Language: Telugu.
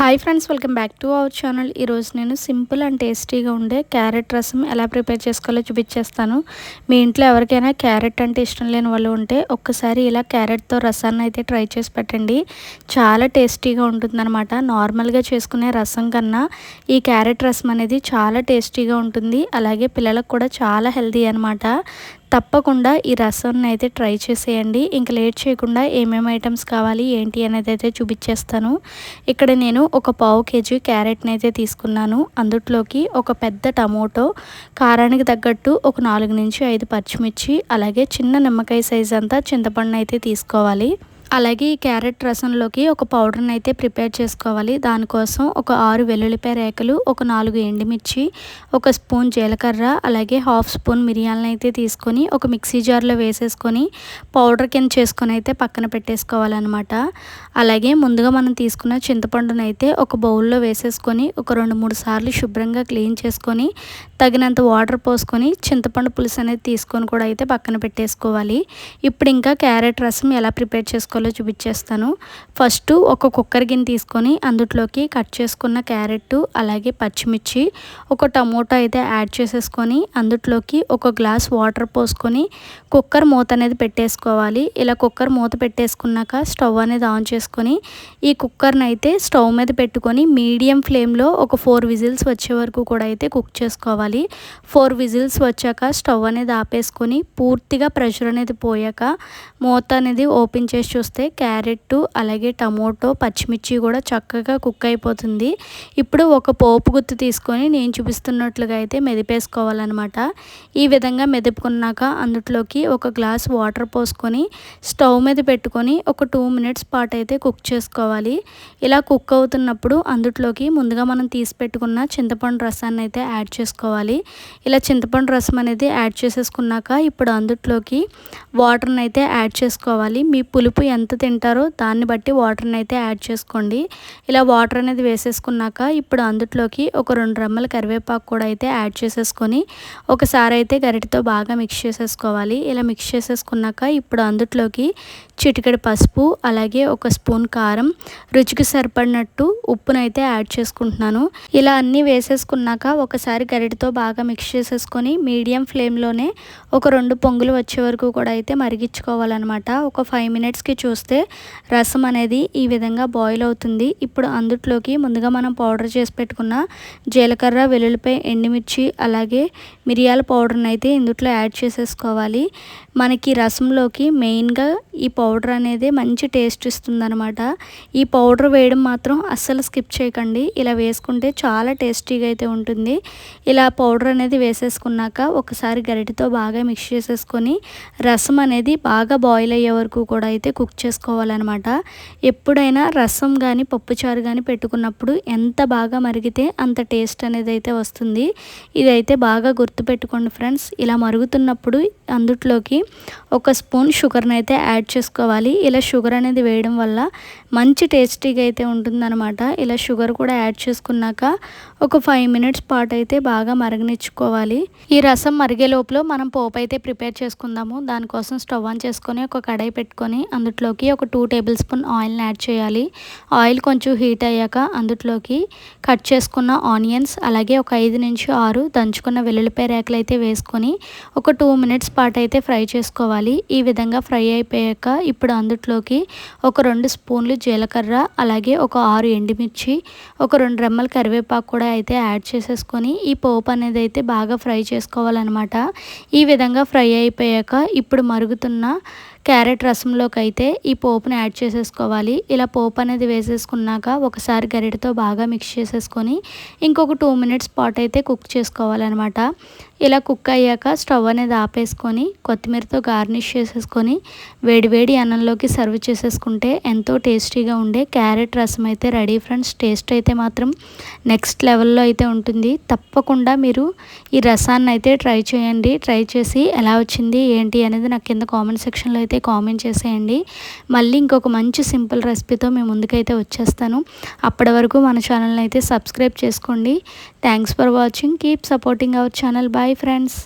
Hi friends, welcome back to our channel. ఈరోజు నేను సింపుల్ అండ్ టేస్టీగా ఉండే క్యారెట్ రసం ఎలా ప్రిపేర్ చేసుకోవాలో చూపించేస్తాను. మీ ఇంట్లో ఎవరికైనా క్యారెట్ అంటే ఇష్టం లేని వాళ్ళు ఉంటే ఒక్కసారి ఇలా క్యారెట్తో రసాన్ని అయితే ట్రై చేసి పెట్టండి. చాలా టేస్టీగా ఉంటుందన్నమాట. నార్మల్గా చేసుకునే రసం కన్నా ఈ క్యారెట్ రసం అనేది చాలా టేస్టీగా ఉంటుంది. అలాగే పిల్లలకు కూడా చాలా హెల్తీ అనమాట. తప్పకుండా ఈ రసాన్ని అయితే ట్రై చేసేయండి. ఇంకా లేట్ చేయకుండా ఏమేమి ఐటమ్స్ కావాలి ఏంటి అనేది అయితే చూపించేస్తాను. ఇక్కడ నేను ఒక పావు కేజీ క్యారెట్ని అయితే తీసుకున్నాను. అందులోకి ఒక పెద్ద టమోటో, కారానికి తగ్గట్టు ఒక 4 నుంచి 5 పచ్చిమిర్చి, అలాగే చిన్న నిమ్మకాయ సైజ్ అంతా చింతపండు అయితే తీసుకోవాలి. అలాగే ఈ క్యారెట్ రసంలోకి ఒక పౌడర్ని అయితే ప్రిపేర్ చేసుకోవాలి. దానికోసం ఒక 6 వెల్లుల్లిపాయ రేకలు, ఒక 4 ఎండుమిర్చి, ఒక స్పూన్ జీలకర్ర, అలాగే హాఫ్ స్పూన్ మిరియాలను అయితే తీసుకొని ఒక మిక్సీ జార్లో వేసేసుకొని పౌడర్ కింద చేసుకొని అయితే పక్కన పెట్టేసుకోవాలన్నమాట. అలాగే ముందుగా మనం తీసుకున్న చింతపండును అయితే ఒక బౌల్లో వేసేసుకొని ఒక 2-3 సార్లు శుభ్రంగా క్లీన్ చేసుకొని తగినంత వాటర్ పోసుకొని చింతపండు పులుసు అనేది తీసుకొని కూడా అయితే పక్కన పెట్టేసుకోవాలి. ఇప్పుడు ఇంకా క్యారెట్ రసం ఎలా ప్రిపేర్ చేసుకోవాలో చూపించేస్తాను. ఫస్ట్ ఒక కుక్కర్ గిన్నె తీసుకొని అందులోకి కట్ చేసుకున్న క్యారెట్, అలాగే పచ్చిమిర్చి, ఒక టమోటా అయితే యాడ్ చేసేసుకొని అందులోకి ఒక గ్లాస్ వాటర్ పోసుకొని కుక్కర్ మూత అనేది పెట్టేసుకోవాలి. ఇలా కుక్కర్ మూత పెట్టేసుకున్నాక స్టవ్ అనేది ఆన్ చేసుకొని ఈ కుక్కర్ని అయితే స్టవ్ మీద పెట్టుకొని మీడియం ఫ్లేమ్లో ఒక 4 విజిల్స్ వచ్చే వరకు కూడా అయితే కుక్ చేసుకోవాలి. 4 విజిల్స్ వచ్చాక స్టవ్ అనేది ఆపేసుకొని పూర్తిగా ప్రెషర్ అనేది పోయాక మూత అనేది ఓపెన్ చేసి చూస్తే క్యారెట్, అలాగే టమోటో, పచ్చిమిర్చి కూడా చక్కగా కుక్ అయిపోతుంది. ఇప్పుడు ఒక పోపు గుత్తి తీసుకొని నేను చూపిస్తున్నట్లుగా అయితే మెదిపేసుకోవాలన్నమాట. ఈ విధంగా మెదుపుకున్నాక అందులోకి ఒక గ్లాస్ వాటర్ పోసుకొని స్టవ్ మీద పెట్టుకొని ఒక 2 మినిట్స్ పాటు అయితే కుక్ చేసుకోవాలి. ఇలా కుక్ అవుతున్నప్పుడు అందులోకి ముందుగా మనం తీసి పెట్టుకున్న చింతపండు రసాన్ని అయితే యాడ్ చేసుకోవాలి. ఇలా చింతపండు రసం అనేది యాడ్ చేసేసుకున్నాక ఇప్పుడు అందులోకి వాటర్ని అయితే యాడ్ చేసుకోవాలి. మీ పులుపు ఎంత తింటారో దాన్ని బట్టి వాటర్ని అయితే యాడ్ చేసుకోండి. ఇలా వాటర్ అనేది వేసేసుకున్నాక ఇప్పుడు అందులోకి ఒక 2 రెమ్మల కరివేపాకు కూడా అయితే యాడ్ చేసేసుకొని ఒకసారి అయితే గరిటెతో బాగా మిక్స్ చేసేసుకోవాలి. ఇలా మిక్స్ చేసేసుకున్నాక ఇప్పుడు అందులోకి చిటికెడు పసుపు, అలాగే ఒక స్పూన్ కారం, రుచికి సరిపడినట్టు ఉప్పునైతే యాడ్ చేసుకుంటున్నాను. ఇలా అన్నీ వేసేసుకున్నాక ఒకసారి గరిటెతో బాగా మిక్స్ చేసేసుకొని మీడియం ఫ్లేమ్లోనే ఒక 2 పొంగులు వచ్చే వరకు కూడా అయితే మరిగించుకోవాలన్నమాట. ఒక 5 మినిట్స్కి చూస్తే రసం అనేది ఈ విధంగా బాయిల్ అవుతుంది. ఇప్పుడు అందులోకి ముందుగా మనం పౌడర్ చేసి పెట్టుకున్న జీలకర్ర, వెల్లుల్లిపాయ, ఎండుమిర్చి, అలాగే మిరియాల పౌడర్ని అయితే ఇందులో యాడ్ చేసేసుకోవాలి. మనకి రసంలోకి మెయిన్గా ఈ పౌడర్ అనేది మంచి టేస్ట్ ఇస్తుందన్నమాట. ఈ పౌడర్ వేయడం మాత్రం అస్సలు స్కిప్ చేయకండి. ఇలా వేసుకుంటే చాలా టేస్టీగా అయితే ఉంటుంది. ఇలా పౌడర్ అనేది వేసేసుకున్నాక ఒకసారి గరిటెతో బాగా మిక్స్ చేసేసుకొని రసం అనేది బాగా బాయిల్ అయ్యే వరకు కూడా అయితే కుక్ చేసుకోవాలన్నమాట. ఎప్పుడైనా రసం కానీ పప్పుచారు కానీ పెట్టుకున్నప్పుడు ఎంత బాగా మరిగితే అంత టేస్ట్ అనేది అయితే వస్తుంది. ఇదైతే బాగా గుర్తుపెట్టుకోండి ఫ్రెండ్స్. ఇలా మరుగుతున్నప్పుడు అందులోకి ఒక స్పూన్ షుగర్ని అయితే యాడ్ చేసుకోవాలి. ఇలా షుగర్ అనేది వేయడం వల్ల మంచి టేస్టీగా అయితే ఉంటుందన్నమాట. ఇలా షుగర్ కూడా యాడ్ చేసుకున్నాక ఒక 5 మినిట్స్ పాటు అయితే బాగా మరగనిచ్చుకోవాలి. ఈ రసం మరిగే లోపల మనం పోపు అయితే ప్రిపేర్ చేసుకుందాము. దానికోసం స్టవ్ ఆన్ చేసుకొని ఒక కడాయి పెట్టుకొని అందులోకి ఒక 2 టేబుల్ స్పూన్ ఆయిల్ని యాడ్ చేయాలి. ఆయిల్ కొంచెం హీట్ అయ్యాక అందులోకి కట్ చేసుకున్న ఆనియన్స్, అలాగే ఒక 5 నుంచి 6 దంచుకున్న వెల్లుల్లిపాయ రేకలు అయితే వేసుకొని ఒక 2 మినిట్స్ పాటు అయితే ఫ్రై చేసుకోవాలి. ఈ విధంగా ఫ్రై అయిపోయాక ఇప్పుడు అందులోకి ఒక 2 స్పూన్లు జీలకర్ర, అలాగే ఒక 6 ఎండుమిర్చి, ఒక 2 రెమ్మల కరివేపాకు కూడా అయితే యాడ్ చేసేసుకొని ఈ పోపు అనేది అయితే బాగా ఫ్రై చేసుకోవాలన్నమాట. ఈ విధంగా ఫ్రై అయిపోయాక ఇప్పుడు మరుగుతున్న క్యారెట్ రసంలోకి అయితే ఈ పోపుని యాడ్ చేసేసుకోవాలి. ఇలా పోపు అనేది వేసేసుకున్నాక ఒకసారి గరిటెతో బాగా మిక్స్ చేసేసుకొని ఇంకొక 2 మినిట్స్ పాటు అయితే కుక్ చేసుకోవాలన్నమాట. ఇలా కుక్ అయ్యాక స్టవ్ అనేది ఆపేసుకొని కొత్తిమీరతో గార్నిష్ చేసేసుకొని వేడివేడి అన్నంలోకి సర్వ్ చేసేసుకుంటే ఎంతో టేస్టీగా ఉండే క్యారెట్ రసం అయితే రెడీ ఫ్రెండ్స్. టేస్ట్ అయితే మాత్రం నెక్స్ట్ లెవెల్లో అయితే ఉంటుంది. తప్పకుండా మీరు ఈ రసాన్ని అయితే ట్రై చేయండి. ట్రై చేసి ఎలా వచ్చింది ఏంటి అనేది నాకు కింద కామెంట్ సెక్షన్లో అయితే కామెంట్ చేసేయండి. మళ్ళీ ఇంకొక మంచి సింపుల్ రెసిపీతో మీ ముందుకైతే వచ్చేస్తాను. అప్పటి వరకు మన ఛానల్ని అయితే సబ్స్క్రైబ్ చేసుకోండి. Thanks for watching. Keep supporting our channel. Bye friends.